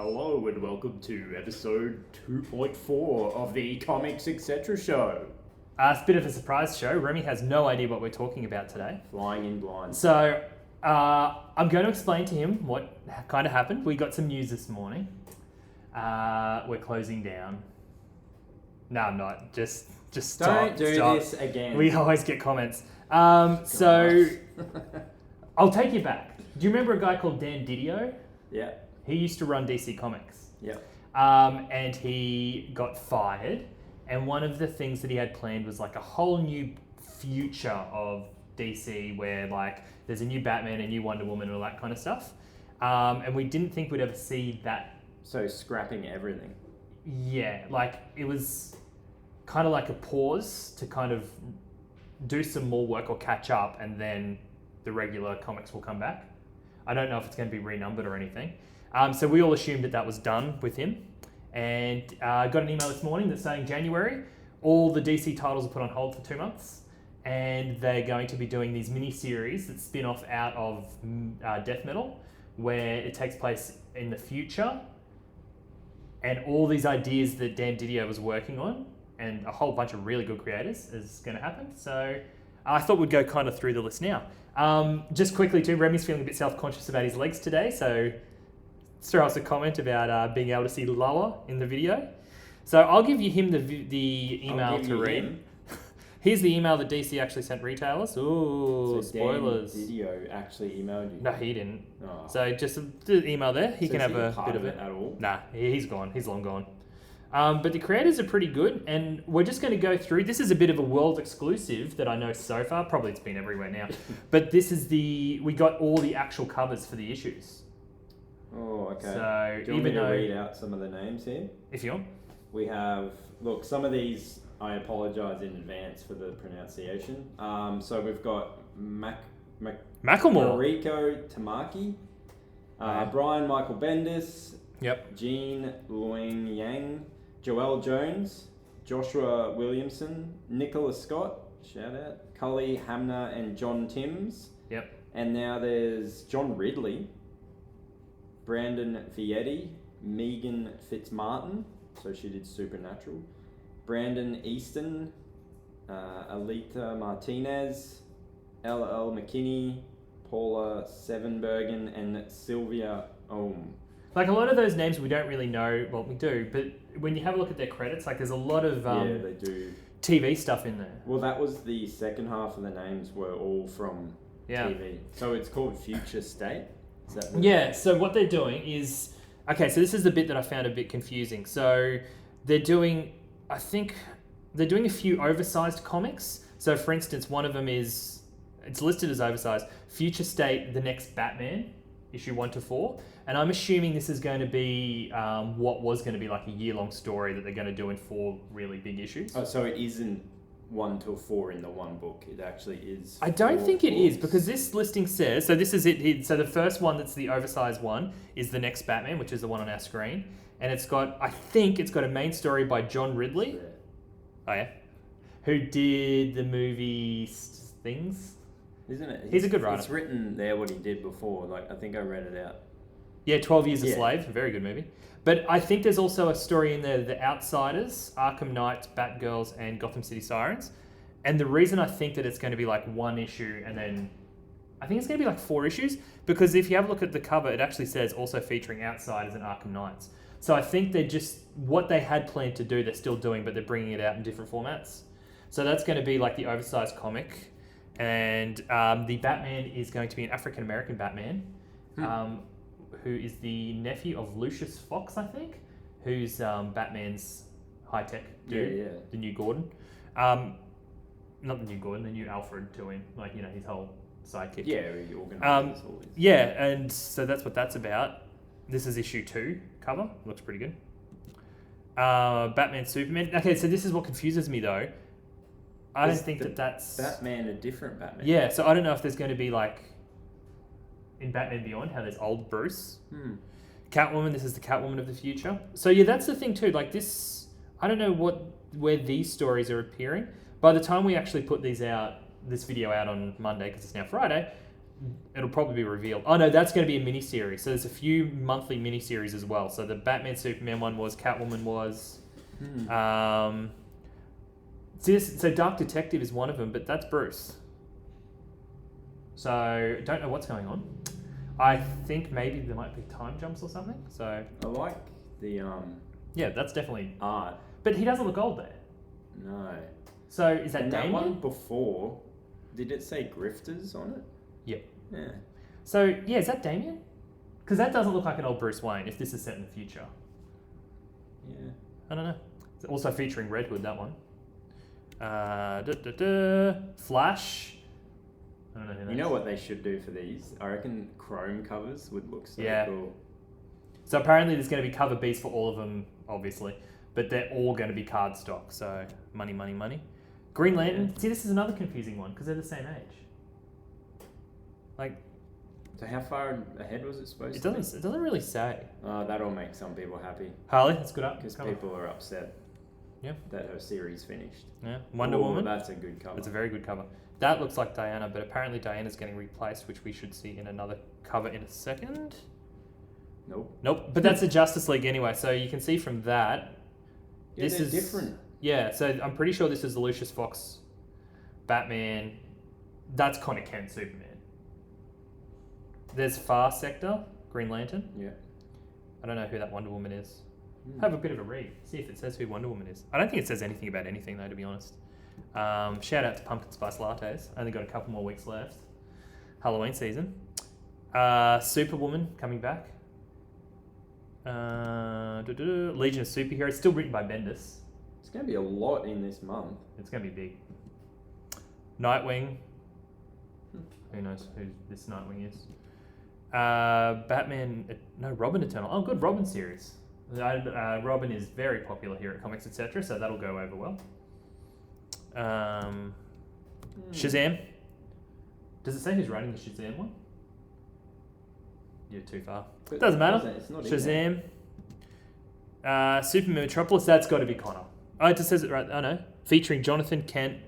Hello and welcome to episode 2.4 of the Comics Etc. show. It's a bit of a surprise show. Remy has no idea what we're talking about today. Flying in blind. So I'm going to explain to him what kind of happened. We got some news this morning. We're closing down. No, I'm not. Just stop. Don't do stop. this again. We always get comments. So I'll take you back. Do you remember a guy called Dan Didio? Yeah. He used to run DC Comics. Yeah. And he got fired. And one of the things that he had planned was like a whole new future of DC where like there's a new Batman, a new Wonder Woman, and all that kind of stuff. And we didn't think we'd ever see that. So scrapping everything. Yeah, like it was kind of like a pause to kind of do some more work or catch up, and then the regular comics will come back. I don't know if it's going to be renumbered or anything. So we all assumed that was done with him. And I got an email this morning that's saying January, all the DC titles are put on hold for 2 months. And they're going to be doing these mini-series that spin off out of Death Metal, where it takes place in the future. And all these ideas that Dan Didio was working on, and a whole bunch of really good creators, is going to happen. So I thought we'd go kind of through the list now. Just quickly too, Remy's feeling a bit self-conscious about his legs today, so throw us a comment about being able to see lower in the video. So I'll give you him the email to read. Here's the email that DC actually sent retailers. Ooh, So spoilers. Dan Didio actually emailed you. No, he didn't. Oh. So just the email there. He So can is have he a part bit of it. at all? Nah, he's gone. He's long gone. But the creators are pretty good, and we're just going to go through. This is a bit of a world exclusive that I know so far. Probably it's been everywhere now. But this is we got all the actual covers for the issues. Oh, okay. So Do you want me even to though, read out some of the names here? if you want, We have, look, some of these, I apologise in advance for the pronunciation. So we've got Macklemore. Mariko Tamaki, Brian Michael Bendis, Yep. Jean Luing Yang, Joel Jones, Joshua Williamson, Nicholas Scott, shout out, Cully Hamner and John Timms. Yep. And now there's John Ridley, Brandon Vietti, Megan Fitzmartin, so she did Supernatural, Brandon Easton, Alita Martinez, L.L. McKinney, Paula Sevenbergen, and Sylvia Ohm. Like a lot of those names we don't really know. Well, we do, but when you have a look at their credits, like there's a lot of Yeah, they do. TV stuff in there. Well, that was the second half of the names were all from TV. So it's called Future State. Is that what Yeah, so what they're doing is... Okay, so this is the bit that I found a bit confusing. So they're doing... I think they're doing a few oversized comics. So for instance, one of them is... It's listed as oversized. Future State, The Next Batman, issue 1 to 4. And I'm assuming this is going to be what was going to be like a year-long story that they're going to do in 4 really big issues. Oh, so it isn't 1 till 4 in the one book. It actually is. I don't 4 think it is, books. because this listing says, so this is it. So the first one that's the oversized one is The Next Batman, which is the one on our screen. And it's got, I think it's got a main story by John Ridley. Yeah. Oh yeah. Who did the movie Things? Isn't it? He's a good writer. It's written there what he did before. Like, I think I read it out. Yeah, 12 Years a Yeah. Slave, a very good movie. But I think there's also a story in there, The Outsiders, Arkham Knight, Batgirls, and Gotham City Sirens. And the reason I think that it's going to be like 1 issue and then I think it's going to be like 4 issues, because if you have a look at the cover, it actually says also featuring Outsiders and Arkham Knights. So I think they're just, what they had planned to do, they're still doing, but they're bringing it out in different formats. So that's going to be like the oversized comic. And the Batman is going to be an African-American Batman, who is the nephew of Lucius Fox, I think, who's Batman's high-tech dude, Yeah. the new Gordon. Not the new Gordon, the new Alfred to him, like, you know, his whole sidekick. Yeah, he organises all this. Yeah, and so that's what that's about. This is issue 2 cover. Looks pretty good. Batman, Superman. Okay, so this is what confuses me, though. I don't Is think the that's... Batman a different Batman? Yeah, so I don't know if there's going to be, like, in Batman Beyond, how there's old Bruce. Catwoman, this is the Catwoman of the future. So, yeah, that's the thing, too. Like, this... I don't know where these stories are appearing. By the time we actually put this video out on Monday, because it's now Friday, it'll probably be revealed. Oh no, that's going to be a miniseries. So there's a few monthly miniseries as well. So the Batman Superman one was, Catwoman was. So Dark Detective is one of them, but that's Bruce. So don't know what's going on. I think maybe there might be time jumps or something. So I like the yeah, that's definitely. art. But he doesn't look old there. No. So is that And that Damien? one before, did it say Grifters on it? Yep. Yeah. So yeah, is that Damien? Because that doesn't look like an old Bruce Wayne. If this is set in the future, Yeah. I don't know. It's also featuring Red Hood, that one. Flash. I don't know who that You know is. what they should do for these? I reckon chrome covers would look so Yeah. cool. So apparently there's going to be cover Bs for all of them, obviously, but they're all going to be cardstock. So money, money, money. Green Lantern. See, this is another confusing one because they're the same age. Like So how far ahead was it supposed it to doesn't. It doesn't really say. be? That'll make some people happy. Harley, that's good up. Because Come on. people are upset Yeah. that her series finished. Yeah. Wonder Ooh, Woman. That's a good cover. It's a very good cover. That looks like Diana, but apparently Diana's getting replaced, which we should see in another cover in a second. Nope. Nope. But that's the Justice League anyway, so you can see from that. Yeah, This they're is different. Yeah, so I'm pretty sure this is the Lucius Fox Batman. That's Connor Kent Superman. There's Far Sector, Green Lantern. Yeah. I don't know who that Wonder Woman is. Hmm. Have a bit of a read. See if it says who Wonder Woman is. I don't think it says anything about anything though, to be honest. Shout out to Pumpkin Spice Lattes. Only got a couple more weeks left. Halloween season. Superwoman coming back. Legion of Superheroes. Still written by Bendis. It's going to be a lot in this month. It's going to be big. Nightwing. Who knows who this Nightwing is? Batman. No, Robin Eternal. Oh, good. Robin series. Robin is very popular here at Comics Etc., so that'll go over well. Shazam. Does it say who's writing the Shazam one? You're too far. But Doesn't matter. It's not in there. Shazam. Superman Metropolis. That's got to be Connor. Oh, it just says it right. Oh no. Featuring Jonathan Kent,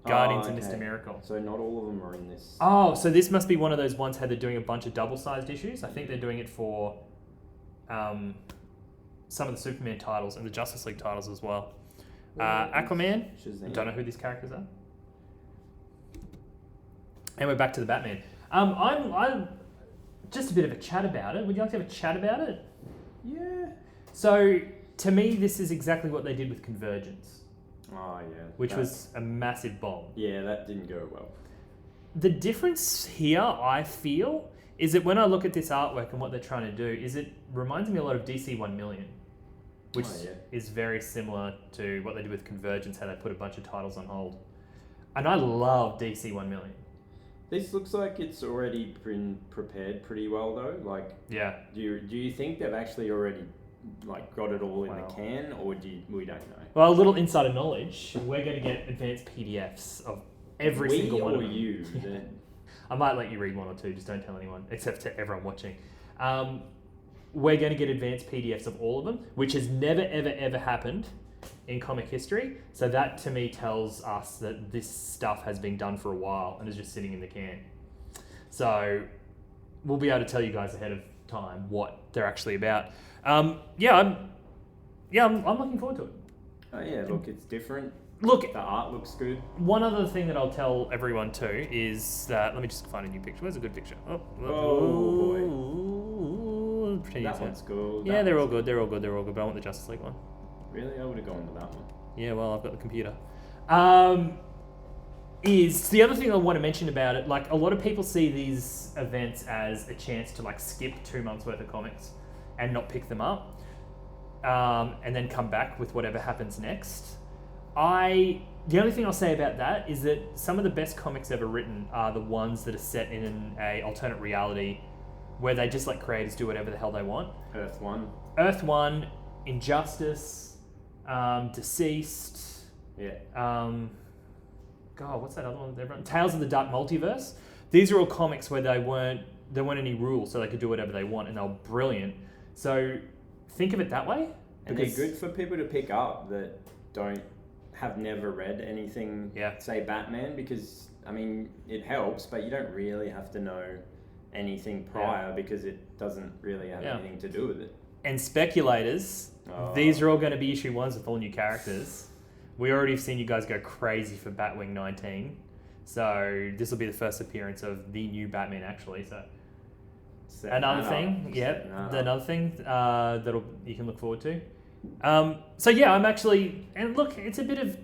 Guardians and okay. Mr. Miracle. So not all of them are in this. Oh, so this must be one of those ones how they're doing a bunch of double-sized issues. I think they're doing it for some of the Superman titles and the Justice League titles as well. Aquaman. Shazam. Don't know who these characters are. And we're back to the Batman. I'm just a bit of a chat about it. Would you like to have a chat about it? Yeah. So to me, this is exactly what they did with Convergence, Oh yeah. which That- was a massive bomb. Yeah, that didn't go well. The difference here, I feel, is that when I look at this artwork and what they're trying to do, is it reminds me a lot of DC 1 Million, which Oh, yeah. is very similar to what they did with Convergence, how they put a bunch of titles on hold. And I love DC 1 Million. This looks like it's already been prepared pretty well though. Like, Yeah. do you think they've actually already like got it all in Wow. the can, or we don't know? Well, a little insider knowledge, we're going to get advanced PDFs of every we single one or of them. you? Then I might let you read one or two, just don't tell anyone, except to everyone watching. We're going to get advanced PDFs of all of them, which has never, ever, ever happened in comic history. So that to me tells us that this stuff has been done for a while and is just sitting in the can. So we'll be able to tell you guys ahead of time what they're actually about. I'm looking forward to it. oh yeah, look, it's different. Look, The art looks good. one other thing that I'll tell everyone too is that, let me just find a new picture. Where's a good picture? Oh, Pretend That it's- one's cool. Yeah, that they're all one's good. They're all good. They're all good. But I want the Justice League one. Really, I would have gone to that one. Yeah, well, I've got the computer. Is the other thing I want to mention about it, like a lot of people see these events as a chance to like skip 2 months worth of comics and not pick them up, and then come back with whatever happens next. The only thing I'll say about that is that some of the best comics ever written are the ones that are set in a alternate reality where they just let creators do whatever the hell they want. Earth One. Earth 1, Injustice, Deceased, Yeah. God, what's that other one? Tales of the Dark Multiverse. These are all comics where there weren't any rules, so they could do whatever they want, and they were brilliant. So think of it that way. And they're good for people to pick up that have never read anything, Yeah. say Batman, because I mean, it helps, but you don't really have to know anything prior because it doesn't really have Yeah. anything to do with it. And speculators, these are all going to be issue 1s with all new characters. We already have seen you guys go crazy for Batwing 19. So this will be the first appearance of the new Batman, actually. So another thing that'll you can look forward to. So yeah, I'm actually, and look, it's a bit of,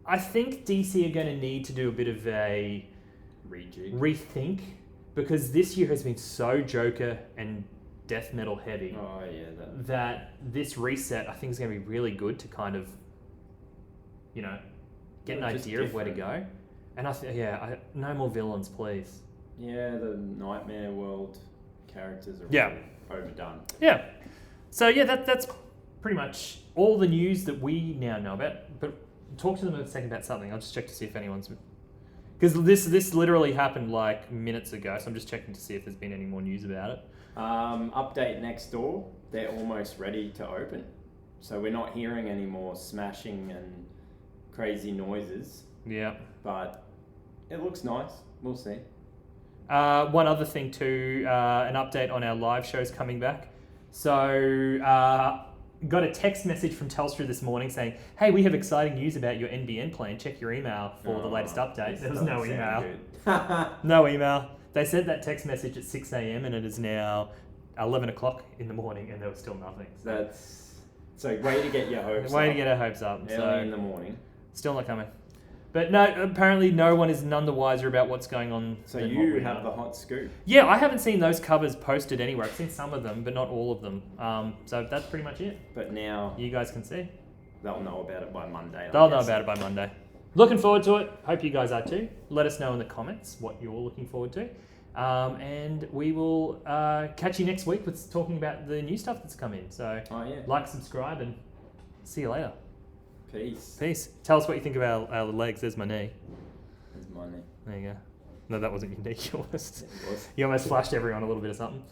I think DC are going to need to do a bit of a rethink, because this year has been so Joker and death metal heavy Oh yeah, that this reset, I think, is going to be really good to kind of, you know, get an Just idea of where to different. go. And no more villains, please. Yeah, the Nightmare World characters are Yeah. really overdone. Yeah. So yeah, that's pretty much all the news that we now know about. But talk to them a second about something. I'll just check to see if anyone's, because this literally happened like minutes ago. So I'm just checking to see if there's been any more news about it. Update next door. They're almost ready to open, so we're not hearing any more smashing and crazy noises. Yeah. But it looks nice. We'll see. One other thing too, an update on our live shows coming back. So got a text message from Telstra this morning saying, "Hey, we have exciting news about your NBN plan. Check your email for the latest update." There was no email. No email. They sent that text message at 6 a.m. and it is now 11 o'clock in the morning and there was still nothing. So That's so way to get your hopes way up. to get our hopes up. Early in So the morning. still not coming. But no, apparently no one is none the wiser about what's going on. So than what you we have know. the hot scoop. Yeah, I haven't seen those covers posted anywhere. I've seen some of them, but not all of them. So that's pretty much it. But now You guys can see. they'll know about it by Monday. They'll know about it by Monday. Looking forward to it. Hope you guys are too. Let us know in the comments what you're looking forward to. And we will catch you next week with talking about the new stuff that's come in. So Oh yeah. like, subscribe, and see you later. Peace. Peace. Tell us what you think of our legs. There's my knee. That's my name. There you go. No, that wasn't your knee. You almost, It was. you almost flashed everyone a little bit of something.